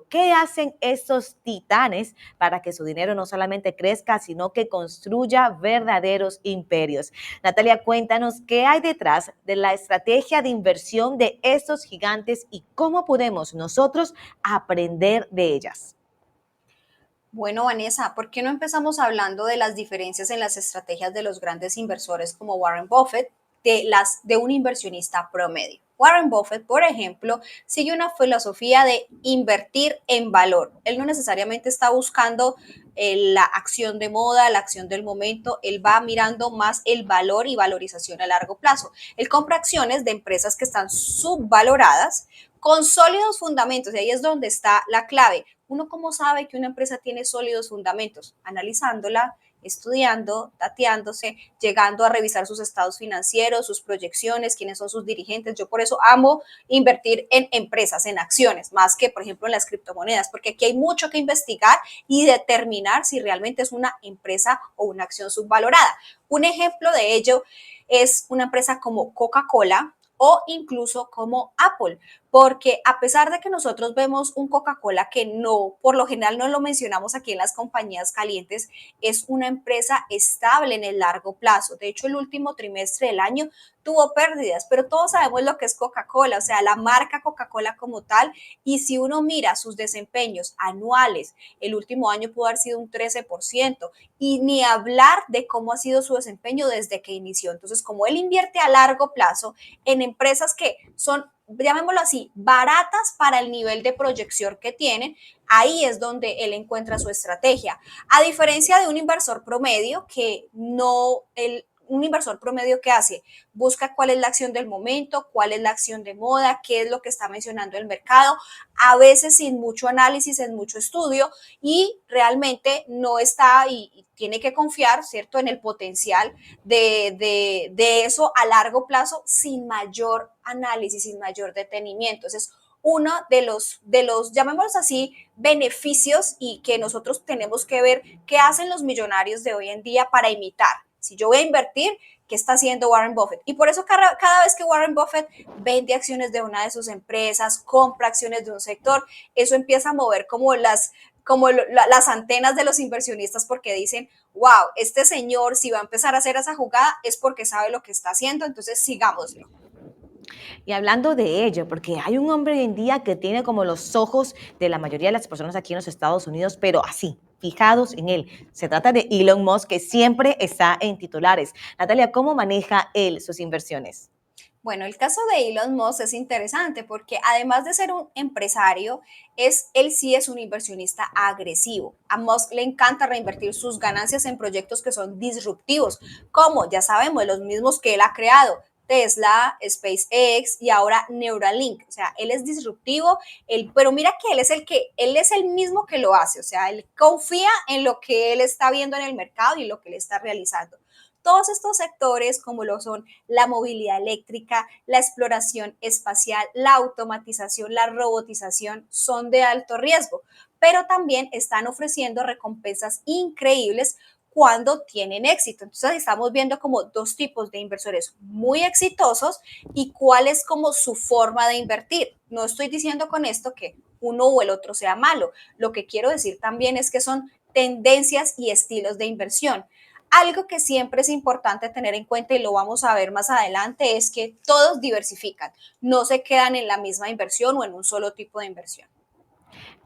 Pero, ¿qué hacen estos titanes para que su dinero no solamente crezca, sino que construya verdaderos imperios? Natalia, cuéntanos qué hay detrás de la estrategia de inversión de estos gigantes y cómo podemos nosotros aprender de ellas. Bueno, Vanessa, ¿por qué no empezamos hablando de las diferencias en las estrategias de los grandes inversores como Warren Buffett de un inversionista promedio? Warren Buffett, por ejemplo, sigue una filosofía de invertir en valor. Él no necesariamente está buscando la acción de moda, la acción del momento, él va mirando más el valor y valorización a largo plazo. Él compra acciones de empresas que están subvaloradas con sólidos fundamentos, y ahí es donde está la clave. ¿Uno cómo sabe que una empresa tiene sólidos fundamentos? Analizándola, estudiando, dateándose, llegando a revisar sus estados financieros, sus proyecciones, quiénes son sus dirigentes. Yo por eso amo invertir en empresas, en acciones, más que, por ejemplo, en las criptomonedas, porque aquí hay mucho que investigar y determinar si realmente es una empresa o una acción subvalorada. Un ejemplo de ello es una empresa como Coca-Cola o incluso como Apple, porque a pesar de que nosotros vemos un Coca-Cola que no, por lo general no lo mencionamos aquí en las compañías calientes, es una empresa estable en el largo plazo. De hecho, el último trimestre del año tuvo pérdidas, pero todos sabemos lo que es Coca-Cola, o sea, la marca Coca-Cola como tal, y si uno mira sus desempeños anuales, el último año pudo haber sido un 13%, y ni hablar de cómo ha sido su desempeño desde que inició. Entonces, como él invierte a largo plazo en empresas que son, llamémoslo así, baratas para el nivel de proyección que tienen, ahí es donde él encuentra su estrategia. A diferencia de un inversor promedio que no, un inversor promedio que hace, busca cuál es la acción del momento, cuál es la acción de moda, qué es lo que está mencionando el mercado, a veces sin mucho análisis, sin mucho estudio, y realmente no está y tiene que confiar, ¿cierto?, en el potencial de eso a largo plazo sin mayor análisis, sin mayor detenimiento. Entonces, uno de los, llamémoslos así, beneficios y que nosotros tenemos que ver qué hacen los millonarios de hoy en día para imitar. Si yo voy a invertir, ¿qué está haciendo Warren Buffett? Y por eso cada vez que Warren Buffett vende acciones de una de sus empresas, compra acciones de un sector, eso empieza a mover como las antenas de los inversionistas porque dicen, wow, este señor si va a empezar a hacer esa jugada es porque sabe lo que está haciendo, entonces sigámoslo. Y hablando de ello, porque hay un hombre hoy en día que tiene como los ojos de la mayoría de las personas aquí en los Estados Unidos, pero así, fijados en él. Se trata de Elon Musk, que siempre está en titulares. Natalia, ¿cómo maneja él sus inversiones? Bueno, el caso de Elon Musk es interesante porque además de ser un empresario, él sí es un inversionista agresivo. A Musk le encanta reinvertir sus ganancias en proyectos que son disruptivos, como ya sabemos, los mismos que él ha creado. Tesla, SpaceX y ahora Neuralink. O sea, él es disruptivo, pero mira que él es el mismo que lo hace. O sea, él confía en lo que él está viendo en el mercado y lo que él está realizando. Todos estos sectores, como lo son la movilidad eléctrica, la exploración espacial, la automatización, la robotización, son de alto riesgo, pero también están ofreciendo recompensas increíbles cuando tienen éxito. Entonces estamos viendo como dos tipos de inversores muy exitosos y cuál es como su forma de invertir. No estoy diciendo con esto que uno o el otro sea malo. Lo que quiero decir también es que son tendencias y estilos de inversión. Algo que siempre es importante tener en cuenta y lo vamos a ver más adelante es que todos diversifican, no se quedan en la misma inversión o en un solo tipo de inversión.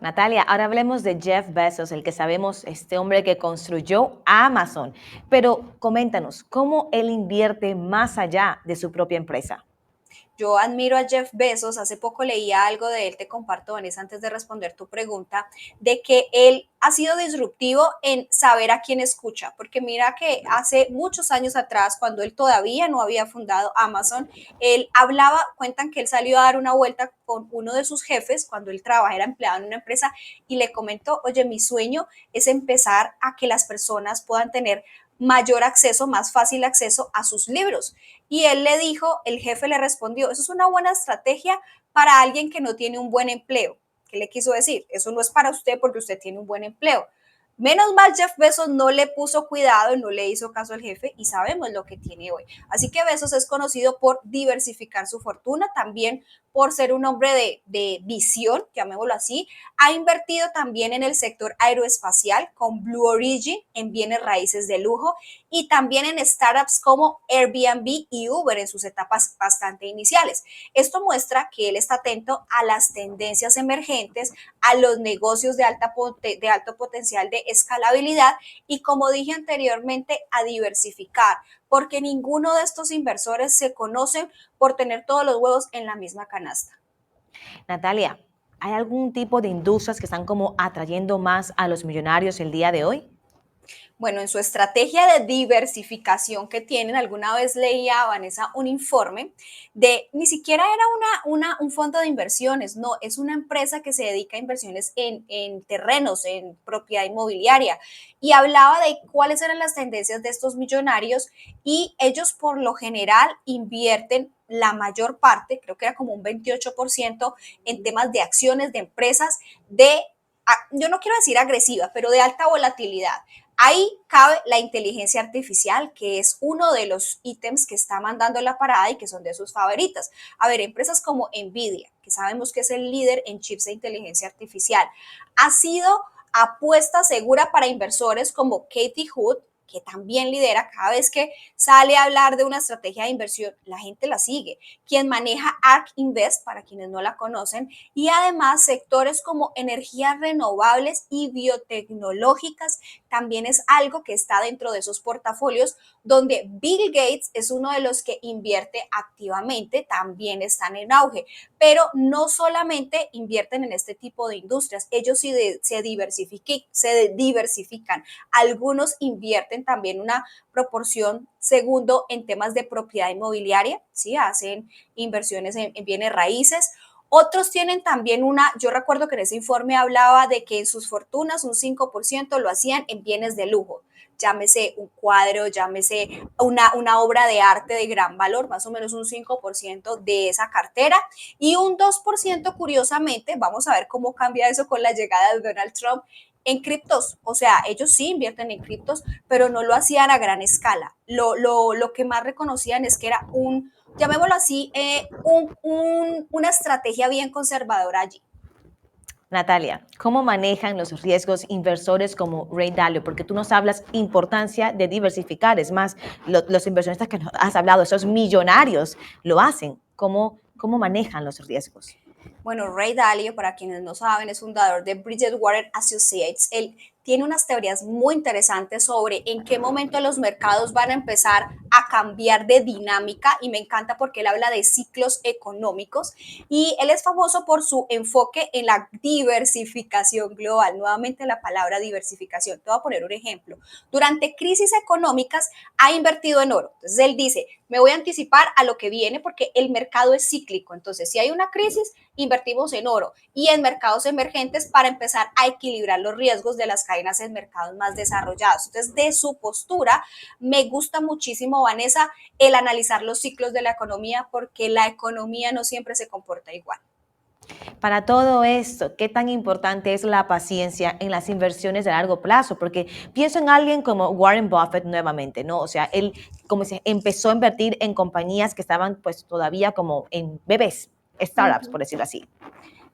Natalia, ahora hablemos de Jeff Bezos, el que sabemos, este hombre que construyó Amazon. Pero coméntanos, ¿cómo él invierte más allá de su propia empresa? Yo admiro a Jeff Bezos, hace poco leía algo de él, te comparto, Vanessa, antes de responder tu pregunta, de que él ha sido disruptivo en saber a quién escucha, porque mira que hace muchos años atrás, cuando él todavía no había fundado Amazon, él hablaba, cuentan que él salió a dar una vuelta con uno de sus jefes, cuando él trabajaba, era empleado en una empresa, y le comentó, oye, mi sueño es empezar a que las personas puedan tener mayor acceso, más fácil acceso a sus libros. Y él le dijo, el jefe le respondió, eso es una buena estrategia para alguien que no tiene un buen empleo. ¿Qué le quiso decir? Eso no es para usted porque usted tiene un buen empleo. Menos mal Jeff Bezos no le puso cuidado, no le hizo caso al jefe y sabemos lo que tiene hoy. Así que Bezos es conocido por diversificar su fortuna, también por ser un hombre de visión, llamémoslo así. Ha invertido también en el sector aeroespacial con Blue Origin, en bienes raíces de lujo y también en startups como Airbnb y Uber en sus etapas bastante iniciales. Esto muestra que él está atento a las tendencias emergentes, a los negocios de alto potencial de escalabilidad y, como dije anteriormente, a diversificar, porque ninguno de estos inversores se conocen por tener todos los huevos en la misma canasta. Natalia, ¿hay algún tipo de industrias que están como atrayendo más a los millonarios el día de hoy? Bueno, en su estrategia de diversificación que tienen, alguna vez leía, Vanessa, un informe de, ni siquiera era un fondo de inversiones, no, es una empresa que se dedica a inversiones en terrenos, en propiedad inmobiliaria, y hablaba de cuáles eran las tendencias de estos millonarios y ellos por lo general invierten la mayor parte, creo que era como un 28%, en temas de acciones de empresas yo no quiero decir agresivas, pero de alta volatilidad. Ahí cabe la inteligencia artificial, que es uno de los ítems que está mandando la parada y que son de sus favoritas. A ver, empresas como Nvidia, que sabemos que es el líder en chips de inteligencia artificial, ha sido apuesta segura para inversores como Katie Hood, que también lidera. Cada vez que sale a hablar de una estrategia de inversión, la gente la sigue. Quien maneja ARK Invest, para quienes no la conocen, y además sectores como energías renovables y biotecnológicas también es algo que está dentro de esos portafolios donde Bill Gates es uno de los que invierte activamente, también están en auge, pero no solamente invierten en este tipo de industrias, ellos sí se diversifican. Algunos invierten también una proporción segundo en temas de propiedad inmobiliaria, ¿sí? Hacen inversiones en bienes raíces. Otros tienen también yo recuerdo que en ese informe hablaba de que en sus fortunas un 5% lo hacían en bienes de lujo, llámese un cuadro, llámese una obra de arte de gran valor, más o menos un 5% de esa cartera, y un 2% curiosamente, vamos a ver cómo cambia eso con la llegada de Donald Trump, en criptos. O sea, ellos sí invierten en criptos, pero no lo hacían a gran escala. Lo que más reconocían es que era llamémoslo así, una estrategia bien conservadora allí. Natalia, ¿cómo manejan los riesgos inversores como Ray Dalio? Porque tú nos hablas importancia de diversificar. Es más, los inversionistas que nos has hablado, esos millonarios, lo hacen. ¿Cómo manejan los riesgos? Bueno, Ray Dalio, para quienes no saben, es fundador de Bridgewater Associates. Él tiene unas teorías muy interesantes sobre en qué momento los mercados van a empezar a cambiar de dinámica y me encanta porque él habla de ciclos económicos y él es famoso por su enfoque en la diversificación global. Nuevamente la palabra diversificación. Te voy a poner un ejemplo. Durante crisis económicas ha invertido en oro. Entonces él dice, me voy a anticipar a lo que viene porque el mercado es cíclico. Entonces, si hay una crisis, invertimos en oro y en mercados emergentes para empezar a equilibrar los riesgos de las cadenas en mercados más desarrollados. Entonces, de su postura, me gusta muchísimo, Vanessa, el analizar los ciclos de la economía porque la economía no siempre se comporta igual. Para todo esto, ¿qué tan importante es la paciencia en las inversiones de largo plazo? Porque pienso en alguien como Warren Buffett nuevamente, ¿no? O sea, él como se empezó a invertir en compañías que estaban pues todavía como en bebés, startups, por decirlo así.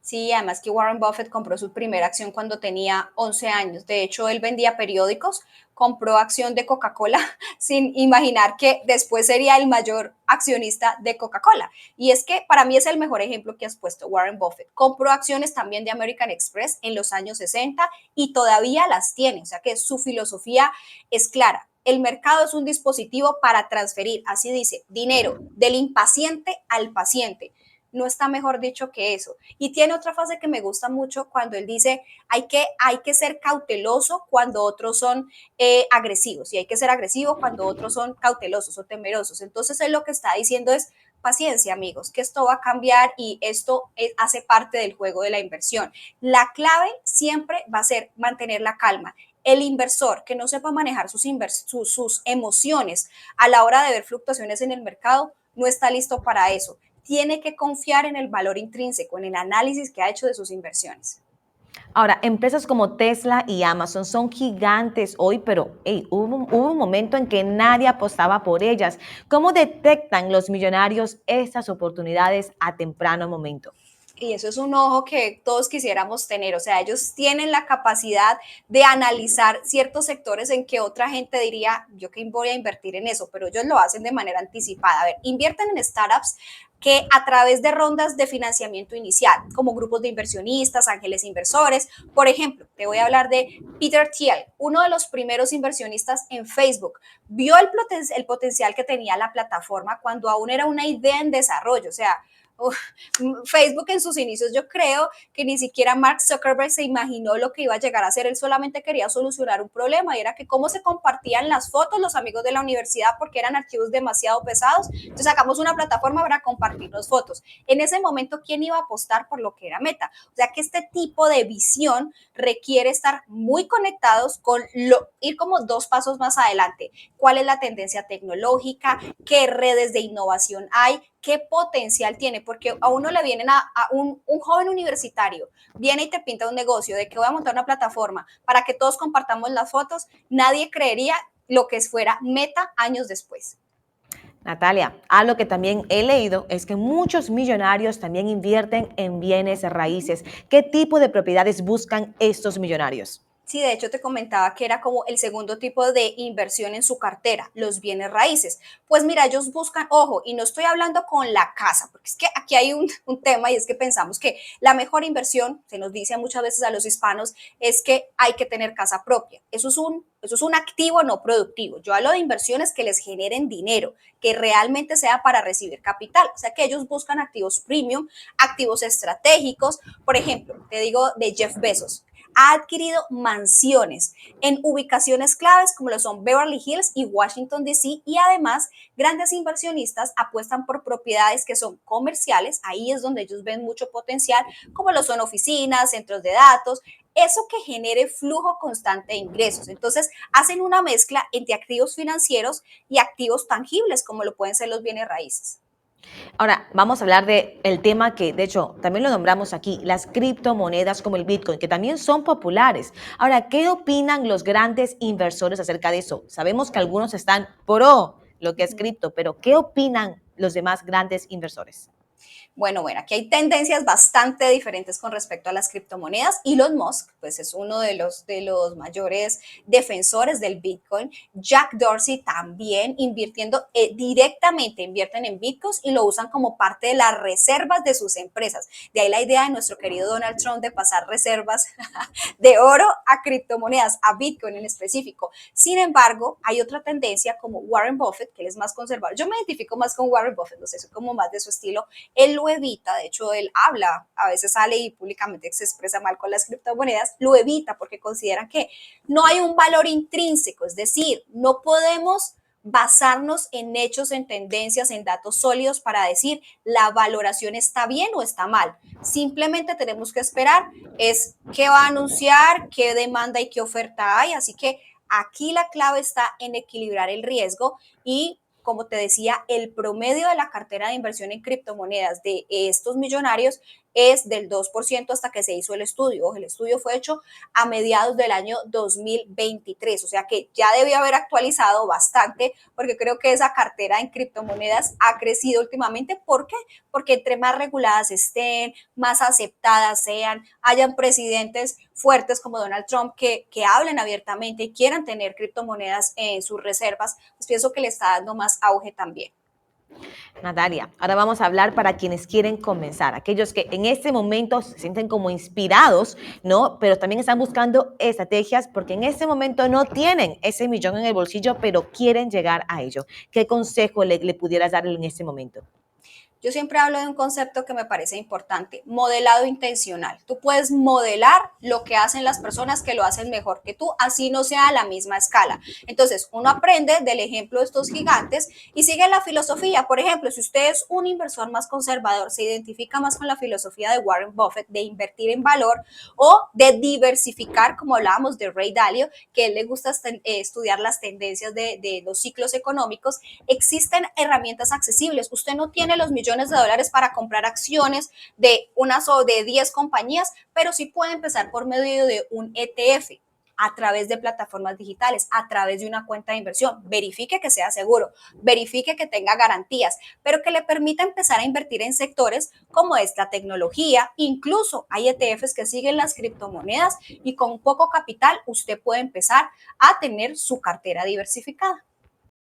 Sí, además que Warren Buffett compró su primera acción cuando tenía 11 años. De hecho, él vendía periódicos, compró acción de Coca-Cola sin imaginar que después sería el mayor accionista de Coca-Cola. Y es que para mí es el mejor ejemplo que has puesto, Warren Buffett. Compró acciones también de American Express en los años 60 y todavía las tiene. O sea que su filosofía es clara. El mercado es un dispositivo para transferir, así dice, dinero del impaciente al paciente. No está mejor dicho que eso. Y tiene otra frase que me gusta mucho cuando él dice, hay que ser cauteloso cuando otros son agresivos y hay que ser agresivo cuando otros son cautelosos o temerosos. Entonces él lo que está diciendo es, paciencia amigos, que esto va a cambiar y esto hace parte del juego de la inversión. La clave siempre va a ser mantener la calma. El inversor que no sepa manejar sus emociones a la hora de ver fluctuaciones en el mercado no está listo para eso, tiene que confiar en el valor intrínseco, en el análisis que ha hecho de sus inversiones. Ahora, empresas como Tesla y Amazon son gigantes hoy, pero hey, hubo un momento en que nadie apostaba por ellas. ¿Cómo detectan los millonarios estas oportunidades a temprano momento? Y eso es un ojo que todos quisiéramos tener, o sea, ellos tienen la capacidad de analizar ciertos sectores en que otra gente diría, yo qué voy a invertir en eso, pero ellos lo hacen de manera anticipada. A ver, invierten en startups que a través de rondas de financiamiento inicial, como grupos de inversionistas, ángeles inversores. Por ejemplo, te voy a hablar de Peter Thiel, uno de los primeros inversionistas en Facebook. Vio el potencial que tenía la plataforma cuando aún era una idea en desarrollo, o sea, Facebook en sus inicios, yo creo que ni siquiera Mark Zuckerberg se imaginó lo que iba a llegar a ser. Él solamente quería solucionar un problema y era que cómo se compartían las fotos los amigos de la universidad porque eran archivos demasiado pesados. Entonces sacamos una plataforma para compartirnos fotos. En ese momento, ¿quién iba a apostar por lo que era Meta? O sea que este tipo de visión requiere estar muy conectados ir como dos pasos más adelante. ¿Cuál es la tendencia tecnológica? ¿Qué redes de innovación hay? ¿Qué potencial tiene? Porque a uno le vienen un joven universitario, viene y te pinta un negocio de que voy a montar una plataforma para que todos compartamos las fotos, nadie creería lo que fuera Meta años después. Natalia, algo que también he leído es que muchos millonarios también invierten en bienes raíces. ¿Qué tipo de propiedades buscan estos millonarios? Sí, de hecho te comentaba que era como el segundo tipo de inversión en su cartera, los bienes raíces. Pues mira, ellos buscan, ojo, y no estoy hablando con la casa, porque es que aquí hay un tema y es que pensamos que la mejor inversión, se nos dice muchas veces a los hispanos, es que hay que tener casa propia. Eso es un activo no productivo. Yo hablo de inversiones que les generen dinero, que realmente sea para recibir capital. O sea, que ellos buscan activos premium, activos estratégicos. Por ejemplo, te digo de Jeff Bezos, ha adquirido mansiones en ubicaciones claves como lo son Beverly Hills y Washington, D.C. y además grandes inversionistas apuestan por propiedades que son comerciales, ahí es donde ellos ven mucho potencial, como lo son oficinas, centros de datos, eso que genere flujo constante de ingresos. Entonces, hacen una mezcla entre activos financieros y activos tangibles, como lo pueden ser los bienes raíces. Ahora, vamos a hablar de el tema que, de hecho, también lo nombramos aquí, las criptomonedas como el Bitcoin, que también son populares. Ahora, ¿qué opinan los grandes inversores acerca de eso? Sabemos que algunos están pro lo que es cripto, pero ¿qué opinan los demás grandes inversores? Bueno, aquí hay tendencias bastante diferentes con respecto a las criptomonedas. Elon Musk, pues es uno de los mayores defensores del Bitcoin. Jack Dorsey también invirtiendo directamente, invierten en Bitcoins y lo usan como parte de las reservas de sus empresas. De ahí la idea de nuestro querido Donald Trump de pasar reservas de oro a criptomonedas, a Bitcoin en específico. Sin embargo, hay otra tendencia como Warren Buffett, que él es más conservador. Yo me identifico más con Warren Buffett, no sé, soy como más de su estilo. Él lo evita, de hecho, él habla, a veces sale y públicamente se expresa mal con las criptomonedas, lo evita porque consideran que no hay un valor intrínseco, es decir, no podemos basarnos en hechos, en tendencias, en datos sólidos para decir la valoración está bien o está mal. Simplemente tenemos que esperar es qué va a anunciar, qué demanda y qué oferta hay. Así que aquí la clave está en equilibrar el riesgo y como te decía, el promedio de la cartera de inversión en criptomonedas de estos millonarios es del 2% hasta que se hizo el estudio. El estudio fue hecho a mediados del año 2023, o sea que ya debió haber actualizado bastante porque creo que esa cartera en criptomonedas ha crecido últimamente. ¿Por qué? Porque entre más reguladas estén, más aceptadas sean, hayan presidentes fuertes como Donald Trump que hablen abiertamente y quieran tener criptomonedas en sus reservas, pues pienso que le está dando más auge también. Natalia, ahora vamos a hablar para quienes quieren comenzar, aquellos que en este momento se sienten como inspirados, ¿no? Pero también están buscando estrategias porque en este momento no tienen ese millón en el bolsillo, pero quieren llegar a ello. ¿Qué consejo le pudieras dar en este momento? Yo siempre hablo de un concepto que me parece importante, modelado intencional. Tú puedes modelar lo que hacen las personas que lo hacen mejor que tú, así no sea a la misma escala. Entonces, uno aprende del ejemplo de estos gigantes y sigue la filosofía. Por ejemplo, si usted es un inversor más conservador, se identifica más con la filosofía de Warren Buffett de invertir en valor o de diversificar, como hablábamos de Ray Dalio, que a él le gusta estudiar las tendencias de los ciclos económicos, existen herramientas accesibles. Usted no tiene los millones millones de dólares para comprar acciones de unas o de 10 compañías, pero sí puede empezar por medio de un ETF a través de plataformas digitales, a través de una cuenta de inversión. Verifique que sea seguro, verifique que tenga garantías, pero que le permita empezar a invertir en sectores como es la tecnología. Incluso hay ETFs que siguen las criptomonedas y con poco capital usted puede empezar a tener su cartera diversificada.